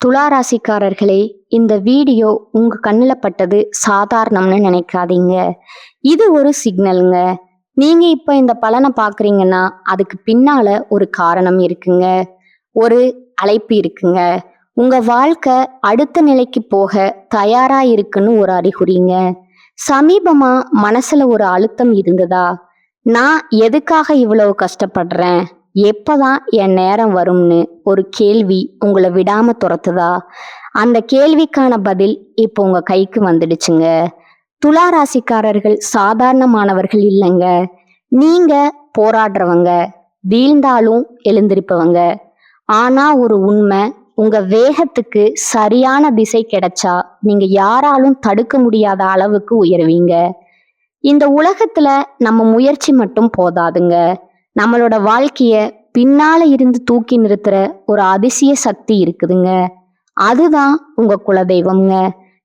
துளாராசிக்காரர்களே, இந்த வீடியோ உங்க கண்ணுல பட்டது சாதாரணம்னு நினைக்காதீங்க. இது ஒரு சிக்னலுங்க. நீங்க இப்ப இந்த பலனை பாக்குறீங்கன்னா அதுக்கு பின்னால ஒரு காரணம் இருக்குங்க. ஒரு அழைப்பு இருக்குங்க. உங்க வாழ்க்கை அடுத்த நிலைக்கு போக தயாரா இருக்குன்னு ஒரு அறிகுறிங்க. சமீபமா மனசுல ஒரு அழுத்தம் இருந்ததா? நான் எதுக்காக இவ்வளவு கஷ்டப்படுறேன்? எப்பதான் என் நேரம் வரும்னு ஒரு கேள்வி உங்களை விடாம துரத்துதா? அந்த கேள்விக்கான பதில் இப்போ உங்க கைக்கு வந்துடுச்சுங்க. துலா ராசிக்காரர்கள் சாதாரணமானவர்கள் இல்லைங்க. நீங்க போராடுறவங்க, வீழ்ந்தாலும் எழுந்திருப்பவங்க. ஆனா ஒரு உண்மை, உங்க வேகத்துக்கு சரியான திசை கிடைச்சா நீங்க யாராலும் தடுக்க முடியாத அளவுக்கு உயருவீங்க. இந்த உலகத்துல நம்ம முயற்சி மட்டும் போதாதுங்க. நம்மளோட வாழ்க்கைய பின்னால இருந்து தூக்கி நிறுத்துற ஒரு அதிசய சக்தி இருக்குதுங்க. அதுதான் உங்க குலதெய்வம்ங்க.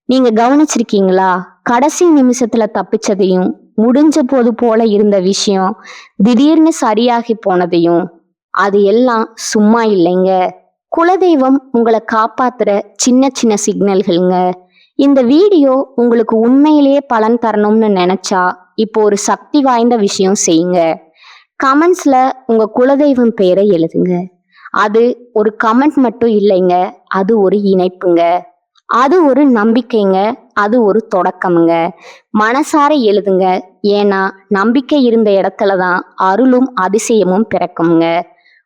நீங்க கவனிச்சிருக்கீங்களா? கடைசி நிமிஷத்துல தப்பிச்சதையும், முடிஞ்ச போது போல இருந்த விஷயம் திடீர்னு சரியாகி போனதையும், அது எல்லாம் சும்மா இல்லைங்க. குலதெய்வம் உங்களை காப்பாத்துற சின்ன சின்ன சிக்னல்கள்ங்க. இந்த வீடியோ உங்களுக்கு உண்மையிலேயே பலன் தரணும்னு நினைச்சா இப்போ ஒரு சக்தி வாய்ந்த விஷயம் செய்யுங்க. கமெண்ட்ஸ்ல உங்க குலதெய்வம் பெயரை எழுதுங்க. அது ஒரு கமெண்ட் மட்டும் இல்லைங்க, அது ஒரு இணைப்புங்க. அது ஒரு நம்பிக்கைங்க. அது ஒரு தொடக்கமுங்க. மனசார எழுதுங்க. ஏன்னா நம்பிக்கை இருந்த இடத்துலதான் அருளும் அதிசயமும் பிறக்குங்க.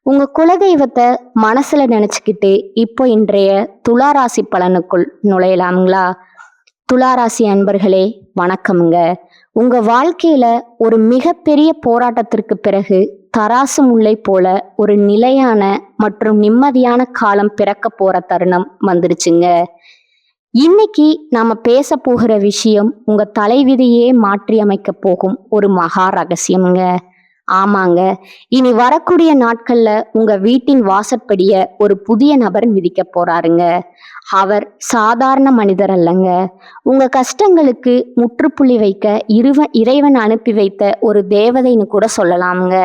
உங்க குலதெய்வத்தை மனசுல நினைச்சுக்கிட்டு இப்போ இன்றைய துளாராசி பலனுக்குள் நுழையலாம்ங்களா? துளாராசி அன்பர்களே, வணக்கமுங்க. உங்க வாழ்க்கையில ஒரு மிகப்பெரிய போராட்டத்திற்கு பிறகு தராசு முல்லை போல ஒரு நிலையான மற்றும் நிம்மதியான காலம் பிறக்க போற தருணம் வந்துருச்சுங்க. இன்னைக்கு நாம பேச போகிற விஷயம் உங்க தலைவிதியே மாற்றி அமைக்க போகும் ஒரு மகா ரகசியம்ங்க. ஆமாங்க, இனி வரக்கூடிய நாட்கள்ல உங்க வீட்டின் வாசற்படிய ஒரு புதிய நபர் மிதிக்க போறாருங்க. அவர் சாதாரண மனிதர் அல்லங்க. உங்க கஷ்டங்களுக்கு முற்றுப்புள்ளி வைக்க இறைவன் அனுப்பி வைத்த ஒரு தேவதைன்னு கூட சொல்லலாம்ங்க.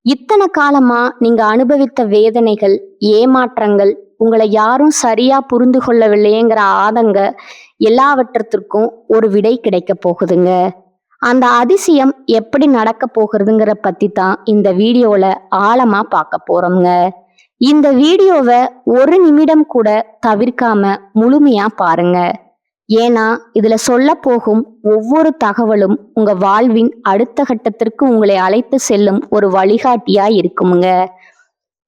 இத்தனை காலமா நீங்க அனுபவித்த வேதனைகள், ஏமாற்றங்கள், உங்களை யாரும் சரியா புரிந்து கொள்ளவில்லையேங்கிற ஆதங்க எல்லாவற்றத்திற்கும் ஒரு விடை கிடைக்க போகுதுங்க. அந்த அதிசயம் எப்படி நடக்க போகிறதுங்கிற பத்தி தான் இந்த வீடியோல ஆழமா பார்க்க போறோம்ங்க. இந்த வீடியோவை ஒரு நிமிடம் கூட தவிர்க்காம முழுமையா பாருங்க. ஏன்னா இதுல சொல்ல போகும் ஒவ்வொரு தகவலும் உங்க வாழ்வின் அடுத்த கட்டத்திற்கு உங்களை அழைத்து செல்லும் ஒரு வழிகாட்டியா இருக்குமுங்க.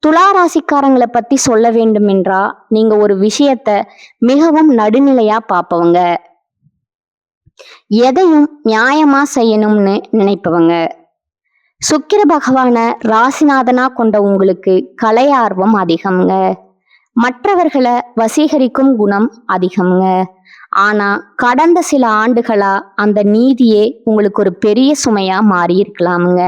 துளாராசிக்காரங்களை பத்தி சொல்ல வேண்டும் என்றா, நீங்க ஒரு விஷயத்த மிகவும் நடுநிலையா பார்ப்பவங்க. எதையும் நியாயமா செய்யணும்னு நினைப்பவங்க. சுக்கிர பகவான ராசிநாதனா கொண்ட உங்களுக்கு கலை ஆர்வம் அதிகம்ங்க. மற்றவர்களை வசீகரிக்கும் குணம் அதிகம்ங்க. ஆனா கடந்த சில ஆண்டுகளா அந்த நீதியே உங்களுக்கு ஒரு பெரிய சுமையா மாறி இருக்கலாமுங்க.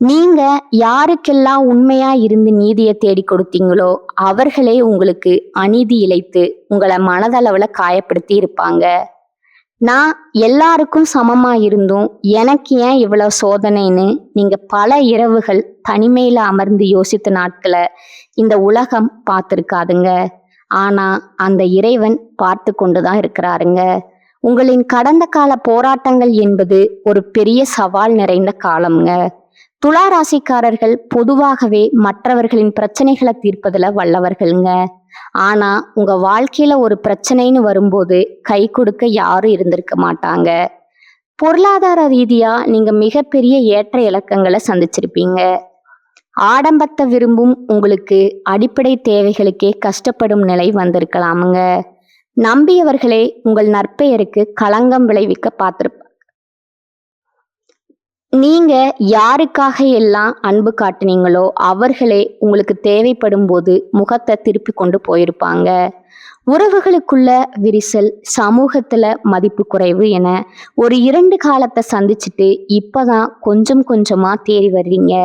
நீங்க யாருக்கெல்லாம் உண்மையா இருந்து நீதியை தேடி கொடுத்தீங்களோ அவர்களே உங்களுக்கு அநீதி இழைத்து உங்களை மனதளவுல காயப்படுத்தி இருப்பாங்க. நான் எல்லாருக்கும் சமமா இருந்தும் எனக்கு ஏன் இவ்வளவு சோதனைன்னு நீங்க பல இரவுகள் தனிமையில அமர்ந்து யோசித்த நாட்களை இந்த உலகம் பார்த்திருக்காதுங்க. ஆனா அந்த இறைவன் பார்த்து கொண்டுதான் இருக்கிறாருங்க. உங்களின் கடந்த கால போராட்டங்கள் என்பது ஒரு பெரிய சவால் நிறைந்த காலம்ங்க. துளாராசிக்காரர்கள் பொதுவாகவே மற்றவர்களின் பிரச்சனைகளை தீர்ப்பதுல வல்லவர்கள்ங்க. ஆனா உங்க வாழ்க்கையில ஒரு பிரச்சனைன்னு வரும்போது கை கொடுக்க யாரும் இருந்திருக்க மாட்டாங்க. பொருளாதார ரீதியா நீங்க மிகப்பெரிய ஏற்ற இலக்கங்களை சந்திச்சிருப்பீங்க. ஆடம்பரத்தை விரும்பும் உங்களுக்கு அடிப்படை தேவைகளுக்கே கஷ்டப்படும் நிலை வந்திருக்கலாமுங்க. நம்பியவர்களே உங்கள் நற்பெயருக்கு களங்கம் விளைவிக்க பார்த்திருப்பாங்க. நீங்க யாருக்காக எல்லாம் அன்பு காட்டுனீங்களோ அவர்களே உங்களுக்கு தேவைப்படும் போது முகத்தை திருப்பி கொண்டு போயிருப்பாங்க. உறவுகளுக்குள்ள விரிசல், சமூகத்துல மதிப்பு குறைவு என ஒரு 2 காலத்தை சந்திச்சுட்டு இப்பதான் கொஞ்சம் கொஞ்சமா தேறி வர்றீங்க.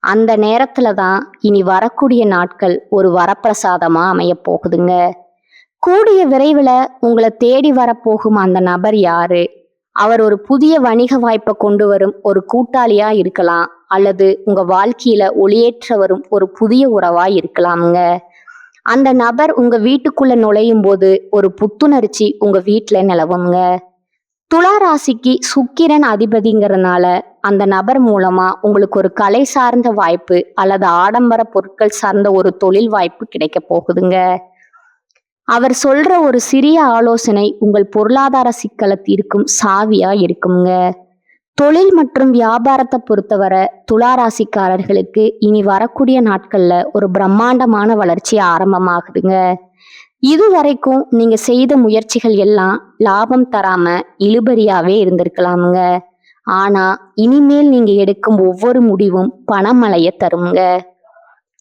அந்த நேரத்துல தான் இனி வரக்கூடிய நாட்கள் ஒரு வரப்பிரசாதமா அமைய போகுதுங்க. கூடிய விரைவில் உங்களை தேடி வரப்போகும் அந்த நபர் யாரு? அவர் ஒரு புதிய வணிக வாய்ப்பை கொண்டு வரும் ஒரு கூட்டாளியா இருக்கலாம், அல்லது உங்க வாழ்க்கையில ஒளியேற்ற வரும் ஒரு புதிய உறவா இருக்கலாமுங்க. அந்த நபர் உங்க வீட்டுக்குள்ள நுழையும் போது ஒரு புத்துணர்ச்சி உங்க வீட்டுல நிலவுங்க. துலா ராசிக்கு சுக்கிரன் அதிபதிங்கிறதுனால அந்த நபர் மூலமா உங்களுக்கு ஒரு கலை சார்ந்த வாய்ப்பு அல்லது ஆடம்பர பொருட்கள் சார்ந்த ஒரு தொழில் வாய்ப்பு கிடைக்க போகுதுங்க. அவர் சொல்ற ஒரு சிறிய ஆலோசனை உங்கள் பொருளாதார சிக்கலை தீர்க்கும் சாவியா இருக்குங்க. தொழில் மற்றும் வியாபாரத்தை பொறுத்தவரை துலா ராசிக்காரர்களுக்கு இனி வரக்கூடிய நாட்கள்ல ஒரு பிரம்மாண்டமான வளர்ச்சி ஆரம்பமாகுதுங்க. இதுவரைக்கும் நீங்க செய்த முயற்சிகள் எல்லாம் லாபம் தராம இழுபறியாவே இருந்திருக்கலாமுங்க. ஆனா இனிமேல் நீங்க எடுக்கும் ஒவ்வொரு முடிவும் பணமழைய தருங்க.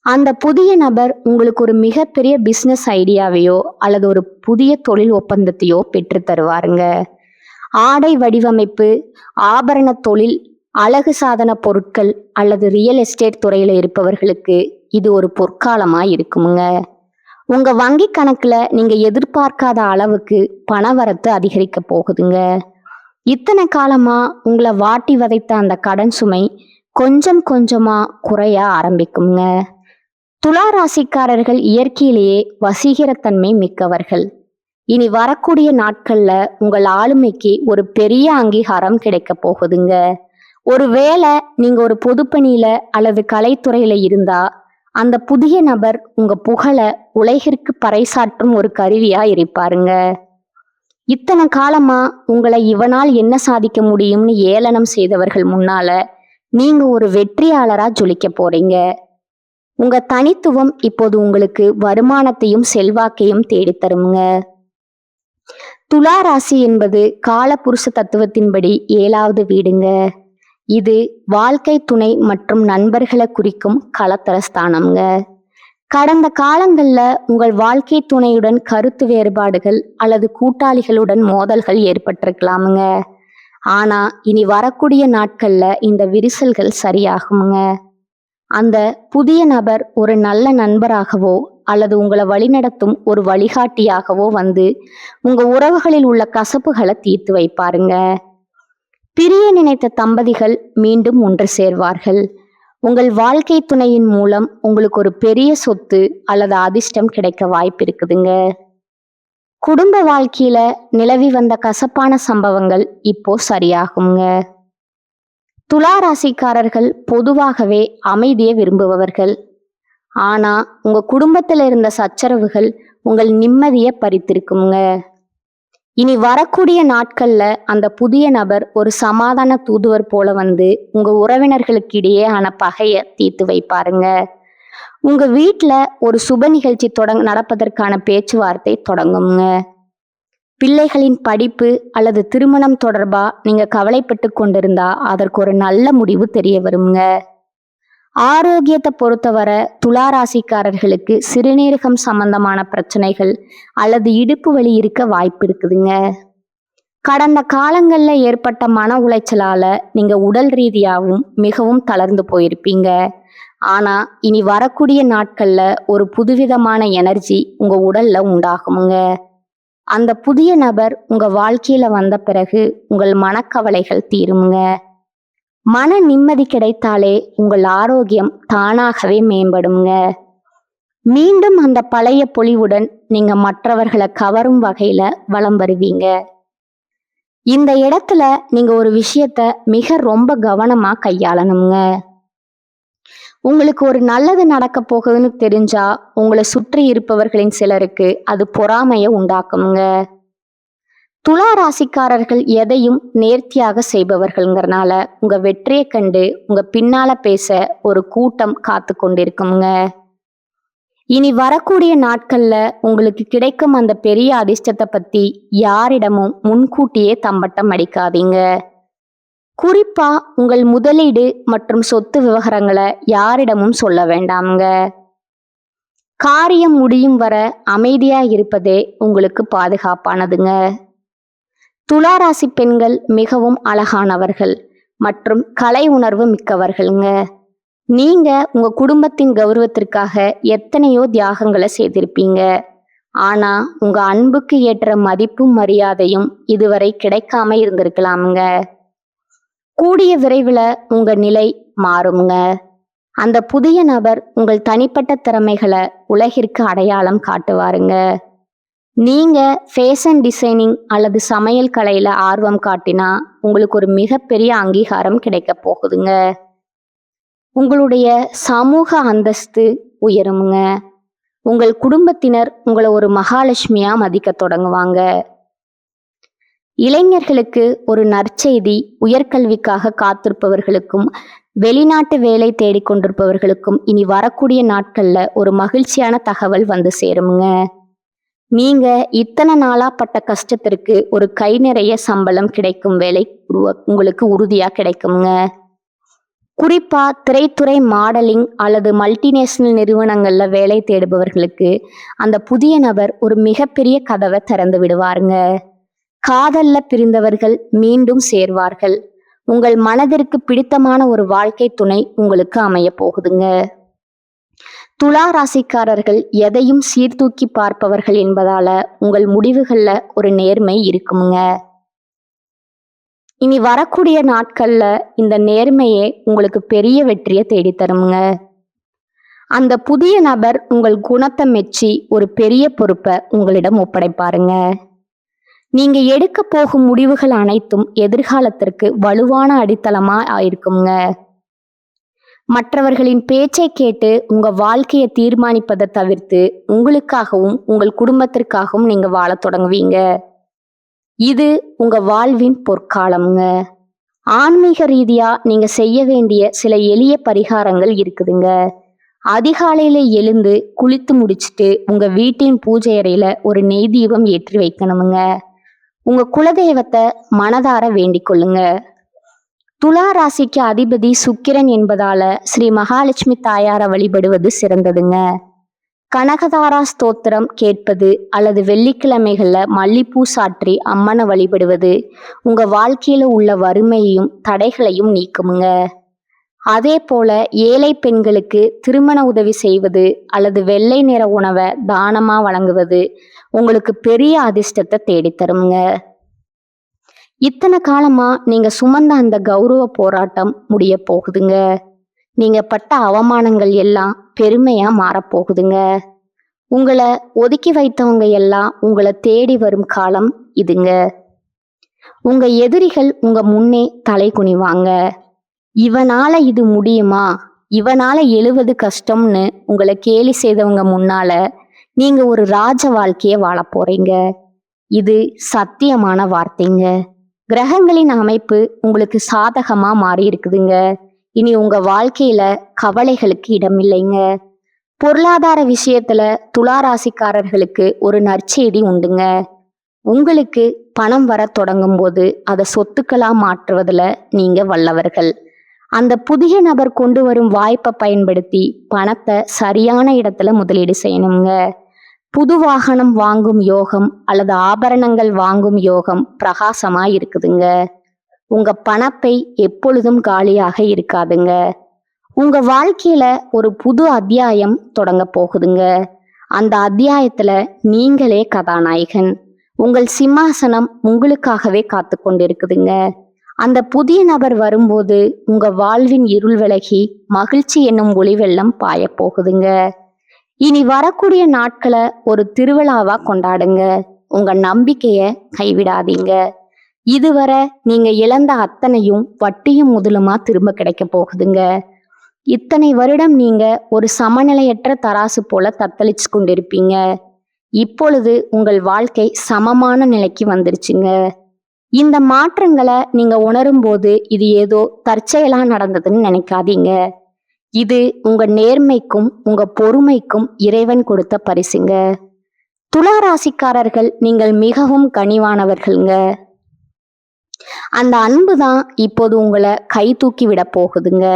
அந்த புதிய நபர் உங்களுக்கு ஒரு மிகப்பெரிய பிசினஸ் ஐடியாவையோ அல்லது ஒரு புதிய தொழில் ஒப்பந்தத்தையோ பெற்று தருவாருங்க. ஆடை வடிவமைப்பு, ஆபரண தொழில், அழகு சாதன பொருட்கள் அல்லது ரியல் எஸ்டேட் துறையில இருப்பவர்களுக்கு இது ஒரு பொற்காலமா இருக்குமுங்க. உங்க வங்கி கணக்குல நீங்க எதிர்பார்க்காத அளவுக்கு பணவரத்து அதிகரிக்க போகுதுங்க. இத்தனை காலமா உங்களை வாட்டி வதைத்த அந்த கடன் சுமை கொஞ்சம் கொஞ்சமா குறைய ஆரம்பிக்குங்க. துலா ராசிக்காரர்கள் இயற்கையிலேயே வசீகரத்தன்மை மிக்கவர்கள். இனி வரக்கூடிய நாட்கள்ல உங்கள் ஆளுமைக்கு ஒரு பெரிய அங்கீகாரம் கிடைக்க போகுதுங்க. ஒருவேளை நீங்க ஒரு பொதுப்பணியில அல்லது கலைத்துறையில இருந்தா அந்த புதிய நபர் உங்க புகழ உலகிற்கு பறைசாற்றும் ஒரு கருவியா இருப்பாருங்க. இத்தனை காலமா உங்களை இவனால் என்ன சாதிக்க முடியும்னு ஏளனம் செய்தவர்கள் முன்னால நீங்க ஒரு வெற்றியாளரா ஜொலிக்க போறீங்க. உங்க தனித்துவம் இப்போது உங்களுக்கு வருமானத்தையும் செல்வாக்கையும் தேடித்தருங்க. துலா ராசி என்பது காலபுருஷ தத்துவத்தின்படி 7வது வீடுங்க. இது வாழ்க்கை துணை மற்றும் நண்பர்களை குறிக்கும் களத்தர ஸ்தானம்ங்க. கடந்த காலங்கள்ல உங்கள் வாழ்க்கை துணையுடன் கருத்து வேறுபாடுகள் அல்லது கூட்டாளிகளுடன் மோதல்கள் ஏற்பட்டிருக்கலாமுங்க. ஆனா இனி வரக்கூடிய நாட்கள்ல இந்த விரிசல்கள் சரியாகுங்க. அந்த புதிய நபர் ஒரு நல்ல நண்பராகவோ அல்லது உங்களை வழிநடத்தும் ஒரு வழிகாட்டியாகவோ வந்து உங்க உறவுகளில் உள்ள கசப்புகளை தீர்த்து வைப்பாருங்க. பிரிய நினைத்த தம்பதிகள் மீண்டும் ஒன்று சேர்வார்கள். உங்கள் வாழ்க்கை துணையின் மூலம் உங்களுக்கு ஒரு பெரிய சொத்து அல்லது அதிர்ஷ்டம் கிடைக்க வாய்ப்பு இருக்குதுங்க. குடும்ப வாழ்க்கையில நிலவி வந்த கசப்பான சம்பவங்கள் இப்போ சரியாகுங்க. துலா ராசிக்காரர்கள் பொதுவாகவே அமைதியை விரும்புபவர்கள். ஆனா உங்க குடும்பத்துல இருந்த சச்சரவுகள் உங்கள் நிம்மதியை பறித்திருக்குங்க. இனி வரக்கூடிய நாட்கள்ல அந்த புதிய நபர் ஒரு சமாதான தூதுவர் போல வந்து உங்க உறவினர்களுக்கு இடையேயான பகையை தீர்த்து வைப்பாருங்க. உங்க வீட்டுல ஒரு சுப நிகழ்ச்சி நடப்பதற்கான பேச்சுவார்த்தை தொடங்குங்க. பிள்ளைகளின் படிப்பு அல்லது திருமணம் தொடர்பா நீங்க கவலைப்பட்டு கொண்டிருந்தா அதற்கு ஒரு நல்ல முடிவு தெரிய வருங்க. ஆரோக்கியத்தை பொறுத்தவரை துலா ராசிக்காரர்களுக்கு சிறுநீரகம் சம்பந்தமான பிரச்சனைகள் அல்லது இடுப்பு வலி இருக்க வாய்ப்பு இருக்குதுங்க. கடந்த காலங்கள்ல ஏற்பட்ட மன உளைச்சலால நீங்க உடல் ரீதியாகவும் மிகவும் தளர்ந்து போயிருப்பீங்க. ஆனா இனி வரக்கூடிய நாட்கள்ல ஒரு புதுவிதமான எனர்ஜி உங்க உடல்ல உண்டாகுமுங்க. அந்த புதிய நபர் உங்க வாழ்க்கையில வந்த பிறகு உங்கள் மனக்கவலைகள் தீருங்க. மன நிம்மதி கிடைத்தாலே உங்கள் ஆரோக்கியம் தானாகவே மேம்படுங்க. மீண்டும் அந்த பழைய பொலிவுடன் நீங்க மற்றவர்களை கவரும் வகையில வலம் வருவீங்க. இந்த இடத்துல நீங்க ஒரு விஷயத்த மிக ரொம்ப கவனமா கையாளணுங்க. உங்களுக்கு ஒரு நல்லது நடக்க போகுதுன்னு தெரிஞ்சா உங்களை சுற்றி இருப்பவர்களின் சிலருக்கு அது பொறாமையை உண்டாக்குங்க. துலா ராசிக்காரர்கள் எதையும் நேர்த்தியாக செய்பவர்கள்ங்கிறனால உங்க வெற்றியை கண்டு உங்க பின்னால பேச ஒரு கூட்டம் காத்து கொண்டிருக்குங்க. இனி வரக்கூடிய நாட்கள்ல உங்களுக்கு கிடைக்கும் அந்த பெரிய அதிர்ஷ்டத்தை பத்தி யாரிடமும் முன்கூட்டியே தம்பட்டம் அடிக்காதீங்க. குறிப்பா உங்கள் முதலீடு மற்றும் சொத்து விவகாரங்களை யாரிடமும் சொல்ல வேண்டாம்ங்க. காரியம் முடியும் வர அமைதியா இருப்பதே உங்களுக்கு பாதுகாப்பானதுங்க. துலா ராசி பெண்கள் மிகவும் அழகானவர்கள் மற்றும் கலை உணர்வு மிக்கவர்கள்ங்க. நீங்க உங்க குடும்பத்தின் கௌரவத்திற்காக எத்தனையோ தியாகங்களை செய்திருப்பீங்க. ஆனா உங்க அன்புக்கு ஏற்ற மதிப்பும் மரியாதையும் இதுவரை கிடைக்காம இருந்திருக்கலாமுங்க. கூடிய விரைவில் உங்க நிலை மாறுங்க. அந்த புதிய நபர் உங்கள் தனிப்பட்ட திறமைகளை உலகிற்கு அடையாளம் காட்டுவாருங்க. நீங்க ஃபேஷன் டிசைனிங் அல்லது சமையல் கலையில ஆர்வம் காட்டினா உங்களுக்கு ஒரு மிகப்பெரிய அங்கீகாரம் கிடைக்க போகுதுங்க. உங்களுடைய சமூக அந்தஸ்து உயருமுங்க. உங்கள் குடும்பத்தினர் உங்களை ஒரு மகாலட்சுமியா மதிக்க தொடங்குவாங்க. இளைஞர்களுக்கு ஒரு நற்செய்தி. உயர்கல்விக்காக காத்திருப்பவர்களுக்கும் வெளிநாட்டு வேலை தேடிக்கொண்டிருப்பவர்களுக்கும் இனி வரக்கூடிய நாட்கள்ல ஒரு மகிழ்ச்சியான தகவல் வந்து சேருமுங்க. நீங்க இத்தனை நாளா பட்ட கஷ்டத்திற்கு ஒரு கை நிறைய சம்பளம் கிடைக்கும் வேலை உங்களுக்கு உறுதியா கிடைக்குங்க. குறிப்பா திரைத்துறை, மாடலிங் அல்லது மல்டிநேஷனல் நிறுவனங்கள்ல வேலை தேடுபவர்களுக்கு அந்த புதிய நபர் ஒரு மிகப்பெரிய கதவை திறந்து விடுவாருங்க. காதல்ல பிரிந்தவர்கள் மீண்டும் சேர்வார்கள். உங்கள் மனதிற்கு பிடித்தமான ஒரு வாழ்க்கை துணை உங்களுக்கு அமைய போகுதுங்க. துலா ராசிக்காரர்கள் எதையும் சீர்தூக்கி பார்ப்பவர்கள் என்பதால உங்கள் முடிவுகள்ல ஒரு நேர்மை இருக்குமுங்க. இனி வரக்கூடிய நாட்கள்ல இந்த நேர்மையே உங்களுக்கு பெரிய வெற்றியை தேடித்தருமுங்க. அந்த புதிய நபர் உங்கள் குணத்தை மெச்சி ஒரு பெரிய பொறுப்பை உங்களிடம் ஒப்படைப்பாருங்க. நீங்க எடுக்க போகும் முடிவுகள் அனைத்தும் எதிர்காலத்திற்கு வலுவான அடித்தளமா ஆயிருக்குங்க. மற்றவர்களின் பேச்சை கேட்டு உங்க வாழ்க்கையை தீர்மானிப்பதை தவிர்த்து உங்களுக்காகவும் உங்கள் குடும்பத்திற்காகவும் நீங்க வாழத் தொடங்குவீங்க. இது உங்க வாழ்வின் பொற்காலம்ங்க. ஆன்மீக ரீதியா நீங்க செய்ய வேண்டிய சில எளிய பரிகாரங்கள் இருக்குதுங்க. அதிகாலையில எழுந்து குளித்து முடிச்சுட்டு உங்க வீட்டின் பூஜை அறையில ஒரு நெய் தீபம் ஏற்றி வைக்கணுமுங்க. உங்க குலதெய்வத்தை மனதார வேண்டிக் கொள்ளுங்க. துலா ராசிக்கு அதிபதி சுக்கிரன் என்பதால ஸ்ரீ மகாலட்சுமி தாயாரை வழிபடுவது சிறந்ததுங்க. கனகதாரா ஸ்தோத்திரம் கேட்பது அல்லது வெள்ளிக்கிழமைகள்ல மல்லிப்பூ சாற்றி அம்மனை வழிபடுவது உங்க வாழ்க்கையில உள்ள வறுமையையும் தடைகளையும் நீக்குமுங்க. அதே போல ஏழை பெண்களுக்கு திருமண உதவி செய்வது அல்லது வெள்ளை நிற உணவை தானமா வழங்குவது உங்களுக்கு பெரிய அதிர்ஷ்டத்தை தேடித்தருங்க. இத்தனை காலமா நீங்க சுமந்த அந்த கௌரவ போராட்டம் முடிய போகுதுங்க. நீங்க பட்ட அவமானங்கள் எல்லாம் பெருமையா மாறப்போகுதுங்க. உங்களை ஒதுக்கி வைத்தவங்க எல்லாம் உங்களை தேடி வரும் காலம் இதுங்க. உங்க எதிரிகள் உங்க முன்னே தலை குனிவாங்க. இவனால இது முடியுமா, இவனால எழுவது கஷ்டம்னு உங்களை கேலி செய்தவங்க முன்னால நீங்க ஒரு ராஜ வாழ்க்கைய வாழ போறீங்க. இது சத்தியமான வார்த்தைங்க. கிரகங்களின் அமைப்பு உங்களுக்கு சாதகமா மாறி இருக்குதுங்க. இனி உங்க வாழ்க்கையில கவலைகளுக்கு இடமில்லைங்க. பொருளாதார விஷயத்துல துலா ராசிக்காரர்களுக்கு ஒரு நற்செய்தி உண்டுங்க. உங்களுக்கு பணம் வர தொடங்கும் போது அதை சொத்துக்களா மாற்றுவதுல நீங்க வல்லவர்கள். அந்த புதிய நபர் கொண்டு வரும் வாய்ப்பை பயன்படுத்தி பணத்தை சரியான இடத்துல முதலீடு செய்யணுங்க. புது வாகனம் வாங்கும் யோகம் அல்லது ஆபரணங்கள் வாங்கும் யோகம் பிரகாசமா இருக்குதுங்க. உங்க பணப்பை எப்பொழுதும் காலியாக இருக்காதுங்க. உங்க வாழ்க்கையில ஒரு புது அத்தியாயம் தொடங்க போகுதுங்க. அந்த அத்தியாயத்துல நீங்களே கதாநாயகன். உங்கள் சிம்மாசனம் உங்களுக்காகவே காத்து கொண்டிருக்குதுங்க. அந்த புதிய நபர் வரும்போது உங்க வாழ்வின் இருள் விலகி மகிழ்ச்சி என்னும் ஒளி வெள்ளம் பாய போகுதுங்க. இனி வரக்கூடிய நாட்களை ஒரு திருவிழாவா கொண்டாடுங்க. உங்க நம்பிக்கைய கைவிடாதீங்க. இதுவரை நீங்க இழந்த அத்தனையும் வட்டியும் முதலுமா திரும்ப கிடைக்க போகுதுங்க. இத்தனை வருடம் நீங்க ஒரு சமநிலையற்ற தராசு போல தத்தளிச்சு கொண்டிருப்பீங்க. இப்பொழுது உங்கள் வாழ்க்கை சமமான நிலைக்கு வந்துருச்சுங்க. இந்த மாற்றங்களை நீங்க உணரும் போது இது ஏதோ தற்செயலா நடந்ததுன்னு நினைக்காதீங்க. இது உங்க நேர்மைக்கும் உங்க பொறுமைக்கும் இறைவன் கொடுத்த பரிசுங்க. துலா ராசிக்காரர்கள் நீங்கள் மிகவும் கனிவானவர்கள்ங்க. அந்த அன்பு தான் இப்போது உங்களை கை தூக்கி விட போகுதுங்க.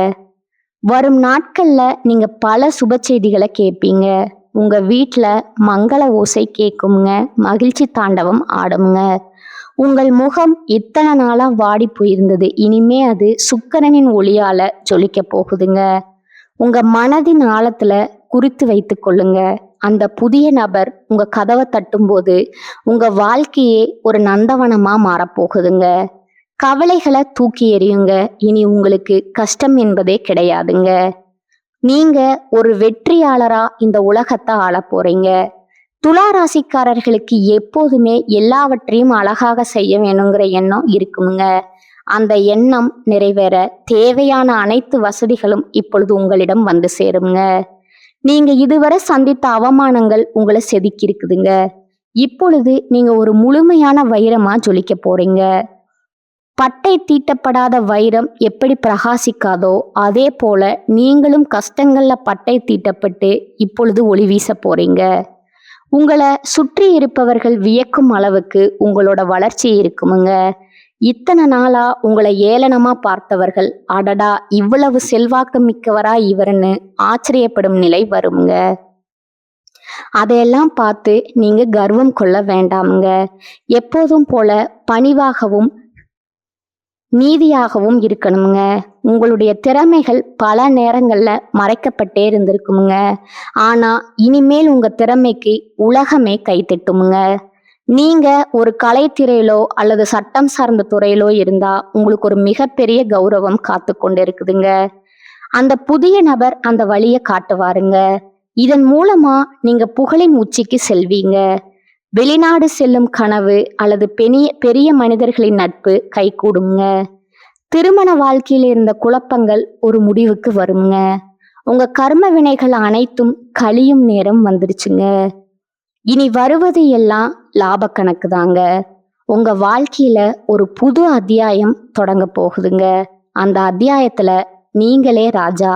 வரும் நாட்கள்ல நீங்க பல சுப செய்திகளை கேட்பீங்க. உங்க வீட்டுல மங்கள ஓசை கேட்குங்க. மகிழ்ச்சி தாண்டவம் ஆடுங்க. உங்கள் முகம் இத்தனை நாளா வாடி போயிருந்தது, இனிமே அது சுக்கிரனின் ஒளியால ஜொலிக்க போகுதுங்க. உங்க மனதின் ஆழத்துல குறித்து வைத்து கொள்ளுங்க. அந்த புதிய நபர் உங்க கதவை தட்டும் போது உங்க வாழ்க்கையே ஒரு நந்தவனமா மாறப்போகுதுங்க. கவலைகளை தூக்கி எறியுங்க. இனி உங்களுக்கு கஷ்டம் என்பதே கிடையாதுங்க. நீங்க ஒரு வெற்றியாளரா இந்த உலகத்தை ஆள போறீங்க. துலா ராசிக்காரர்களுக்கு எப்போதுமே எல்லாவற்றையும் அழகாக செய்ய வேணுங்கிற எண்ணம் இருக்குமுங்க. அந்த எண்ணம் நிறைவேற தேவையான அனைத்து வசதிகளும் இப்பொழுது உங்களிடம் வந்து சேருங்க. நீங்க இதுவரை சந்தித்த அவமானங்கள் உங்களை செதுக்கி இருக்குதுங்க. இப்பொழுது நீங்க ஒரு முழுமையான வைரமா ஜொலிக்க போறீங்க. பட்டை தீட்டப்படாத வைரம் எப்படி பிரகாசிக்காதோ அதே போல நீங்களும் கஷ்டங்கள்ல பட்டை தீட்டப்பட்டு இப்பொழுது ஒளி வீச போறீங்க. உங்களை சுற்றி இருப்பவர்கள் வியக்கும் அளவுக்கு உங்களோட வளர்ச்சி இருக்குமுங்க. இத்தனை நாளா உங்களை ஏளனமா பார்த்தவர்கள் அடடா இவ்வளவு செல்வாக்கு மிக்கவரா இவருன்னு ஆச்சரியப்படும் நிலை வருங்க. அதையெல்லாம் பார்த்து நீங்க கர்வம் கொள்ள வேண்டாமுங்க. எப்போதும் போல பணிவாகவும் நீதியாகவும் இருக்கணுங்க. உங்களுடைய திறமைகள் பல நேரங்கள்ல மறைக்கப்பட்டே இருந்திருக்குமுங்க. ஆனா இனிமேல் உங்க திறமைக்கு உலகமே கைத்தட்டுமுங்க. நீங்க ஒரு கலைத்துறையிலோ அல்லது சட்டம் சார்ந்த துறையிலோ இருந்தா உங்களுக்கு ஒரு மிகப்பெரிய கௌரவம் காத்து கொண்டு இருக்குதுங்க. அந்த புதிய நபர் அந்த வழியை காட்டுவாருங்க. இதன் மூலமா நீங்க புகழின் உச்சிக்கு செல்வீங்க. வெளிநாடு செல்லும் கனவு அல்லது பெரிய மனிதர்களின் நட்பு கைகூடுங்க. திருமண வாழ்க்கையில் இருந்த குழப்பங்கள் ஒரு முடிவுக்கு வருங்க. உங்க கர்ம வினைகள் அனைத்தும் கழியும் நேரம் வந்துருச்சுங்க. இனி வருவது எல்லாம் லாப கணக்கு தாங்க. உங்க வாழ்க்கையில ஒரு புது அத்தியாயம் தொடங்க போகுதுங்க. அந்த அத்தியாயத்துல நீங்களே ராஜா.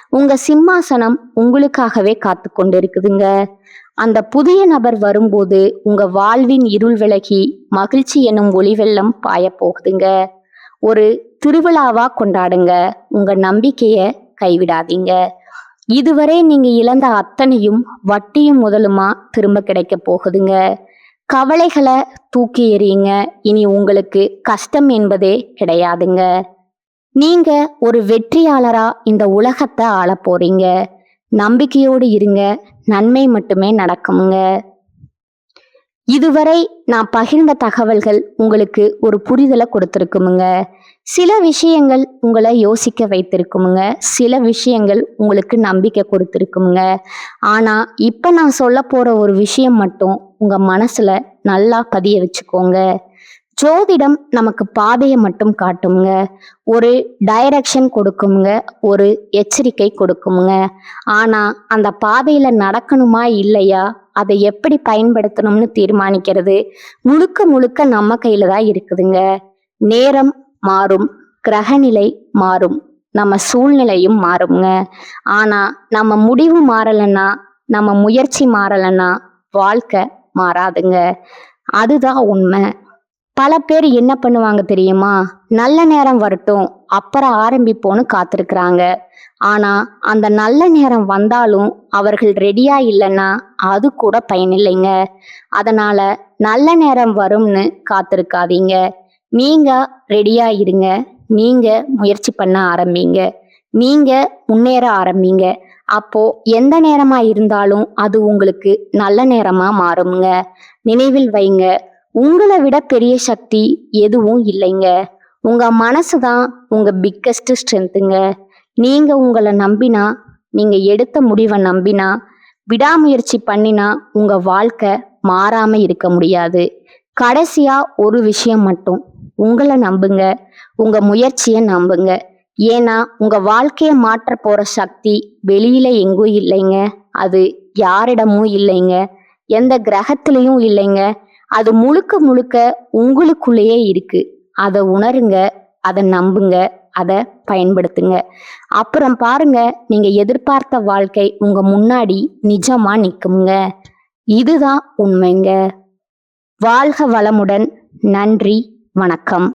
உங்க சிம்மாசனம் உங்களுக்காகவே காத்து கொண்டு இருக்குதுங்க. அந்த புதிய நபர் வரும்போது உங்க வாழ்வின் இருள் விலகி மகிழ்ச்சி எனும் ஒளி வெள்ளம் பாய போகுதுங்க. ஒரு திருவிழாவா கொண்டாடுங்க. உங்க நம்பிக்கைய கைவிடாதீங்க. இதுவரை நீங்க இழந்த அத்தனையும் வட்டியும் முதலுமா திரும்ப கிடைக்க போகுதுங்க. கவலைகளை தூக்கி எறியுங்க. இனி உங்களுக்கு கஷ்டம் என்பதே கிடையாதுங்க. நீங்க ஒரு வெற்றியாளரா இந்த உலகத்தை ஆள போறீங்க. நம்பிக்கையோடு இருங்க. நன்மை மட்டுமே நடக்குமுங்க. இதுவரை நான் பகிர்ந்த தகவல்கள் உங்களுக்கு ஒரு புரிதலை கொடுத்துருக்குமுங்க. சில விஷயங்கள் உங்களை யோசிக்க வைத்திருக்குமுங்க. சில விஷயங்கள் உங்களுக்கு நம்பிக்கை கொடுத்துருக்குமுங்க. ஆனா இப்ப நான் சொல்ல போற ஒரு விஷயம் மட்டும் உங்க மனசுல நல்லா பதிய வச்சுக்கோங்க. ஜோதிடம் நமக்கு பாதையை மட்டும் காட்டுங்க. ஒரு டைரக்ஷன் கொடுக்குங்க. ஒரு எச்சரிக்கை கொடுக்குங்க. ஆனா அந்த பாதையில நடக்கணுமா இல்லையா, அதை எப்படி பயன்படுத்தணும்னு தீர்மானிக்கிறது முழுக்க முழுக்க நம்ம கையில தான் இருக்குதுங்க. நேரம் மாறும், கிரகநிலை மாறும், நம்ம சூழ்நிலையும் மாறுங்க. ஆனா நம்ம முடிவு மாறலைன்னா, நம்ம முயற்சி மாறலைன்னா வாழ்க்கை மாறாதுங்க. அதுதான் உண்மை. பல பேர் என்ன பண்ணுவாங்க தெரியுமா, நல்ல நேரம் வரட்டும் அப்புறம் ஆரம்பிப்போன்னு காத்திருக்கிறாங்க. ஆனா அந்த நல்ல நேரம் வந்தாலும் அவர்கள் ரெடியா இல்லைன்னா அது கூட பயனில்லைங்க. அதனால நல்ல நேரம் வரும்னு காத்திருக்காதீங்க. நீங்க ரெடியா இருங்க. நீங்க முயற்சி பண்ண ஆரம்பிங்க. நீங்க முன்னேற ஆரம்பிங்க. அப்போ எந்த நேரமா இருந்தாலும் அது உங்களுக்கு நல்ல நேரமா மாறுங்க. நினைவில் வைங்க, உங்களை விட பெரிய சக்தி எதுவும் இல்லைங்க. உங்க மனசுதான் உங்க பிக்கஸ்ட் ஸ்ட்ரென்த்துங்க. நீங்க உங்களை நம்பினா, நீங்க எடுத்த முடிவை நம்பினா, விடாமுயற்சி பண்ணினா உங்க வாழ்க்கை மாறாம இருக்க முடியாது. கடைசியா ஒரு விஷயம் மட்டும், உங்களை நம்புங்க. உங்க முயற்சியை நம்புங்க. ஏன்னா உங்க வாழ்க்கையை மாற்ற போற சக்தி வெளியில எங்கும் இல்லைங்க. அது யாரிடமும் இல்லைங்க. எந்த கிரகத்திலையும் இல்லைங்க. அது முழுக்க முழுக்க உங்களுக்குள்ளேயே இருக்கு. அதை உணருங்க, அதை நம்புங்க, அதை பயன்படுத்துங்க. அப்புறம் பாருங்க, நீங்க எதிர்பார்த்த வாழ்க்கை உங்க முன்னாடி நிஜமா நிக்குங்க. இதுதான் உண்மைங்க. வாழ்க வளமுடன். நன்றி, வணக்கம்.